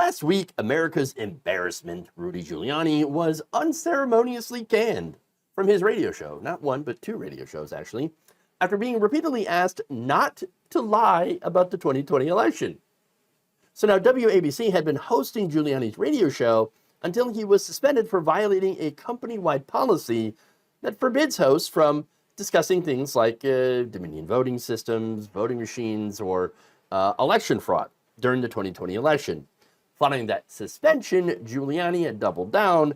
Last week, America's embarrassment, Rudy Giuliani, was unceremoniously canned from his radio show. Not one, but two radio shows, actually, after being repeatedly asked not to lie about the 2020 election. So now WABC had been hosting Giuliani's radio show until he was suspended for violating a company-wide policy that forbids hosts from discussing things like Dominion voting systems, voting machines, or election fraud during the 2020 election. Following that suspension, Giuliani had doubled down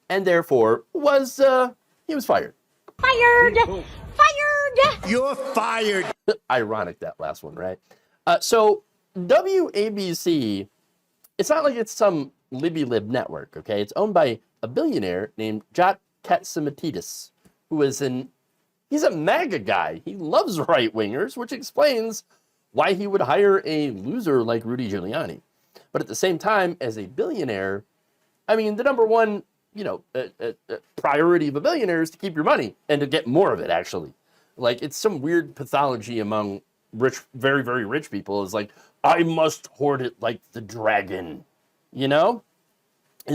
and therefore was fired. Fired! Fired! You're fired. Ironic, that last one, right? So WABC, it's not like it's some Libby-Lib network, okay? It's owned by a billionaire named Jot Katzimatidis, who is he's a MAGA guy. He loves right-wingers, which explains why he would hire a loser like Rudy Giuliani. But at the same time, as a billionaire, I mean, the number one, priority of a billionaire is to keep your money and to get more of it, actually. Like, it's some weird pathology among rich, very, very rich people is like, I must hoard it like the dragon, And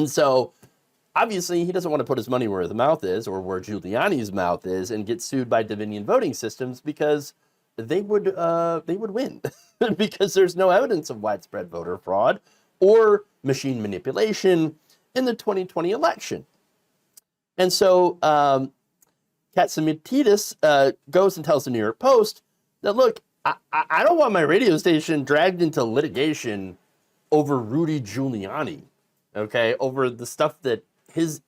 so, obviously, he doesn't want to put his money where his mouth is or where Giuliani's mouth is and get sued by Dominion voting systems because they would win because there's no evidence of widespread voter fraud or machine manipulation in the 2020 election. And so Katzimatidis goes and tells the New York Post that, look, I don't want my radio station dragged into litigation over Rudy Giuliani, okay, over the stuff that his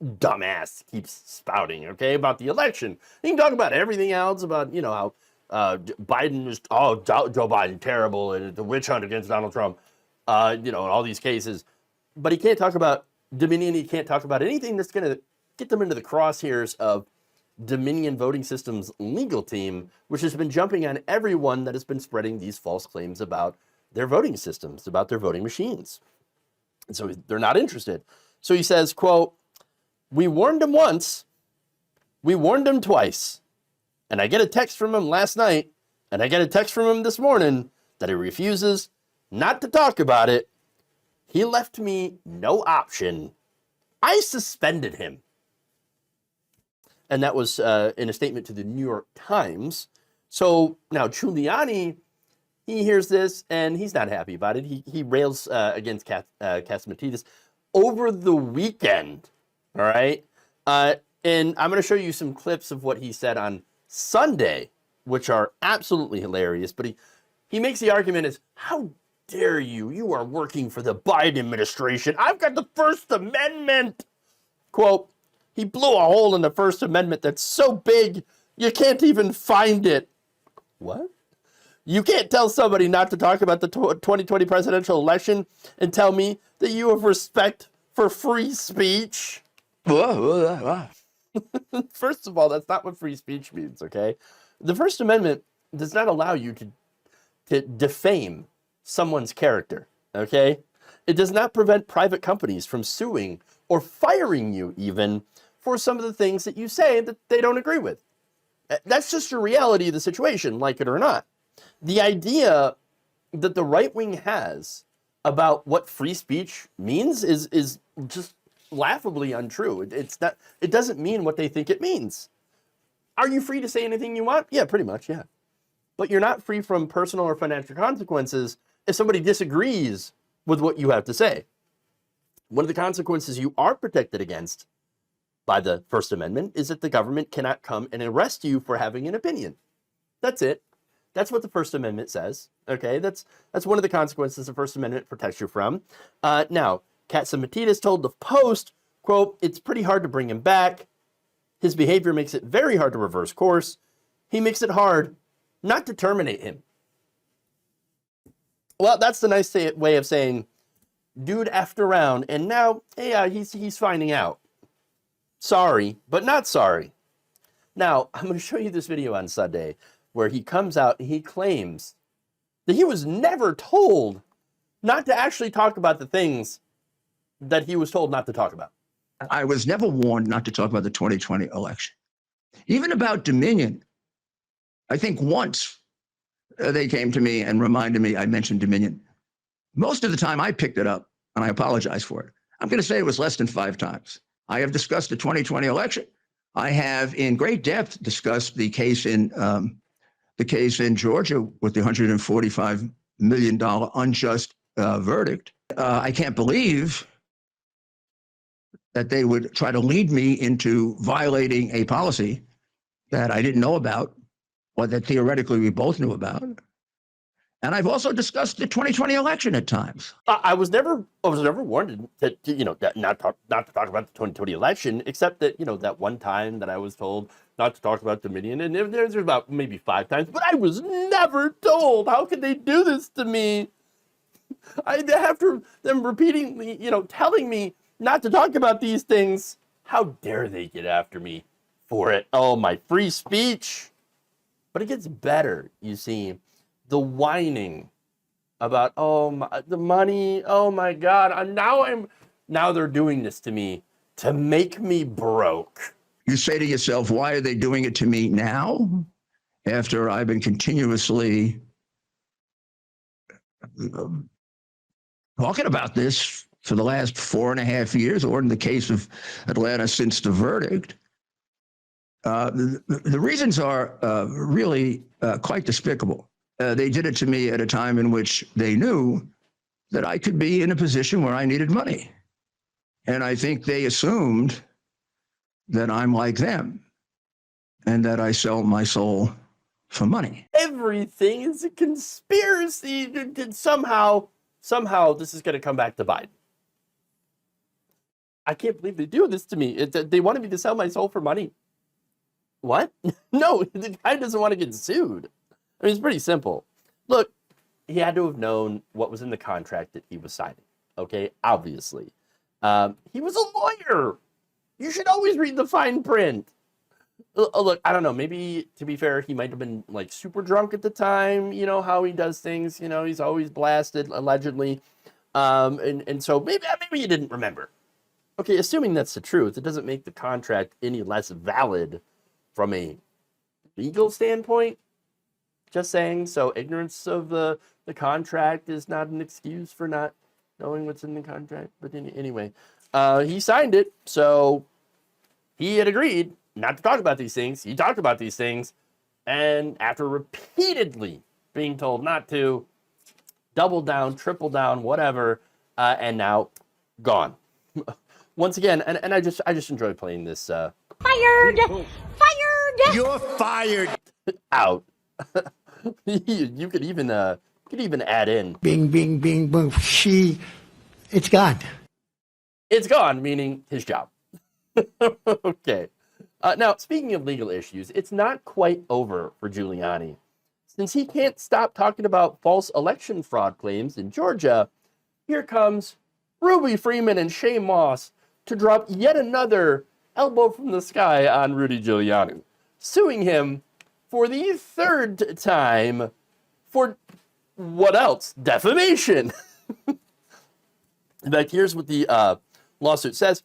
dumbass keeps spouting, okay, about the election. He can talk about everything else, about, how Biden is, Joe Biden, terrible, and the witch hunt against Donald Trump, and all these cases. But he can't talk about Dominion. He can't talk about anything that's going to get them into the crosshairs of Dominion voting systems legal team, which has been jumping on everyone that has been spreading these false claims about their voting systems, about their voting machines. And so they're not interested. So he says, quote, "We warned him once, we warned him twice. And I get a text from him last night, and I get a text from him this morning that he refuses not to talk about it. He left me no option. I suspended him." And that was in a statement to the New York Times. So now Giuliani, he hears this, and he's not happy about it. He rails against Katzimatidis over the weekend, all right? And I'm going to show you some clips of what he said on Sunday, which are absolutely hilarious. But he makes the argument as, how dare you? You are working for the Biden administration. I've got the First Amendment. Quote, "He blew a hole in the First Amendment that's so big, you can't even find it." What? You can't tell somebody not to talk about the 2020 presidential election and tell me that you have respect for free speech? First of all, that's not what free speech means, okay? The First Amendment does not allow you to defame someone's character, okay? It does not prevent private companies from suing or firing you even for some of the things that you say that they don't agree with. That's just a reality of the situation, like it or not. The idea that the right wing has about what free speech means is just laughably untrue. It doesn't mean what they think it means. Are you free to say anything you want? Yeah, pretty much, yeah. But you're not free from personal or financial consequences if somebody disagrees with what you have to say. One of the consequences you are protected against by the First Amendment is that the government cannot come and arrest you for having an opinion. That's it. That's what the First Amendment says. Okay, that's one of the consequences the First Amendment protects you from. Now, Katzimatidis told the Post, quote, "It's pretty hard to bring him back. His behavior makes it very hard to reverse course. He makes it hard not to terminate him." Well, that's the nice way of saying, dude effed around, and now, hey, he's finding out. Sorry, but not sorry. Now, I'm going to show you this video on Sunday where he comes out and he claims that he was never told not to actually talk about the things that he was told not to talk about. I was never warned not to talk about the 2020 election. Even about Dominion, I think once they came to me and reminded me I mentioned Dominion. Most of the time I picked it up and I apologize for it. I'm going to say it was less than 5 times. I have discussed the 2020 election. I have, in great depth, discussed the case in Georgia with the $145 million unjust verdict. I can't believe that they would try to lead me into violating a policy that I didn't know about, or that theoretically we both knew about. And I've also discussed the 2020 election at times. I was never warned that, you know, that not to talk about the 2020 election, except that, you know, that one time that I was told not to talk about Dominion, and there's about maybe 5 times, but I was never told. How could they do this to me? After them repeatedly, you know, telling me not to talk about these things, how dare they get after me for it? Oh, my free speech. But it gets better, you see. The whining about, the money, oh my God, now they're doing this to me to make me broke. You say to yourself, why are they doing it to me now? After I've been continuously talking about this for the last 4.5 years, or in the case of Atlanta, since the verdict. The reasons are really quite despicable. They did it to me at a time in which they knew that I could be in a position where I needed money. And I think they assumed that I'm like them and that I sell my soul for money. Everything is a conspiracy. Somehow this is going to come back to Biden. I can't believe they do this to me. They wanted me to sell my soul for money. What? No, the guy doesn't want to get sued. I mean, it's pretty simple. Look, he had to have known what was in the contract that he was signing. Okay, obviously. He was a lawyer. You should always read the fine print. Look, I don't know. Maybe, to be fair, he might have been like super drunk at the time. You know how he does things. You know, he's always blasted, allegedly. And so maybe he didn't remember. Okay, assuming that's the truth, it doesn't make the contract any less valid from a legal standpoint. Just saying. So ignorance of the contract is not an excuse for not knowing what's in the contract. But anyway, he signed it. So he had agreed not to talk about these things. He talked about these things. And after repeatedly being told not to, double down, triple down, whatever, and now gone. Once again, and I just enjoy playing this. Fired! Fired! You're fired. Out. You could even add in Bing, bing, bing, boom. It's gone. It's gone, meaning his job. Okay. Now, speaking of legal issues, it's not quite over for Giuliani. Since he can't stop talking about false election fraud claims in Georgia, here comes Ruby Freeman and Shay Moss to drop yet another elbow from the sky on Rudy Giuliani, suing him for the 3rd time for what else? Defamation. In fact, here's what the lawsuit says.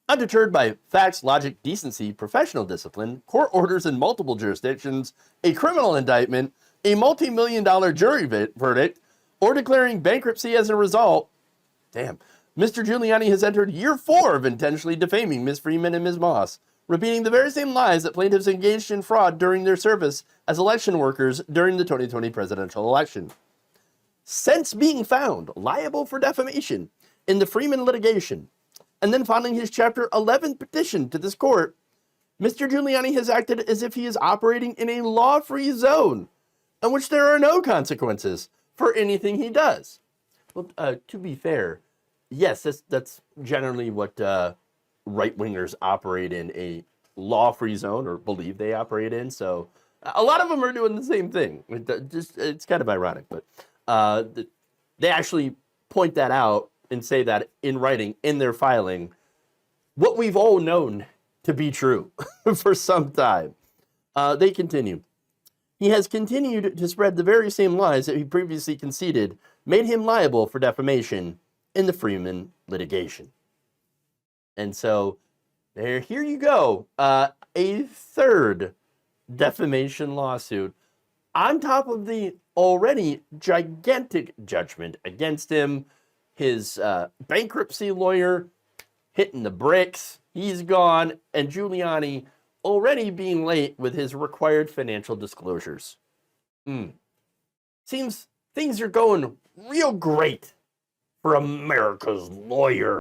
Undeterred by facts, logic, decency, professional discipline, court orders in multiple jurisdictions, a criminal indictment, a multi-million-dollar jury verdict, or declaring bankruptcy as a result, damn, Mr. Giuliani has entered year 4 of intentionally defaming Ms. Freeman and Ms. Moss, repeating the very same lies that plaintiffs engaged in fraud during their service as election workers during the 2020 presidential election. Since being found liable for defamation in the Freeman litigation, and then filing his Chapter 11 petition to this court, Mr. Giuliani has acted as if he is operating in a law-free zone in which there are no consequences for anything he does. Well, to be fair, yes, that's generally what right-wingers operate in, a law-free zone, or believe they operate in. So a lot of them are doing the same thing. It's kind of ironic, but they actually point that out and say that in writing, in their filing, what we've all known to be true for some time. They continue. He has continued to spread the very same lies that he previously conceded made him liable for defamation in the Freeman litigation. And so, here you go. A 3rd defamation lawsuit on top of the already gigantic judgment against him. his bankruptcy lawyer hitting the bricks. He's gone. And Giuliani already being late with his required financial disclosures. Seems things are going real great for America's lawyer.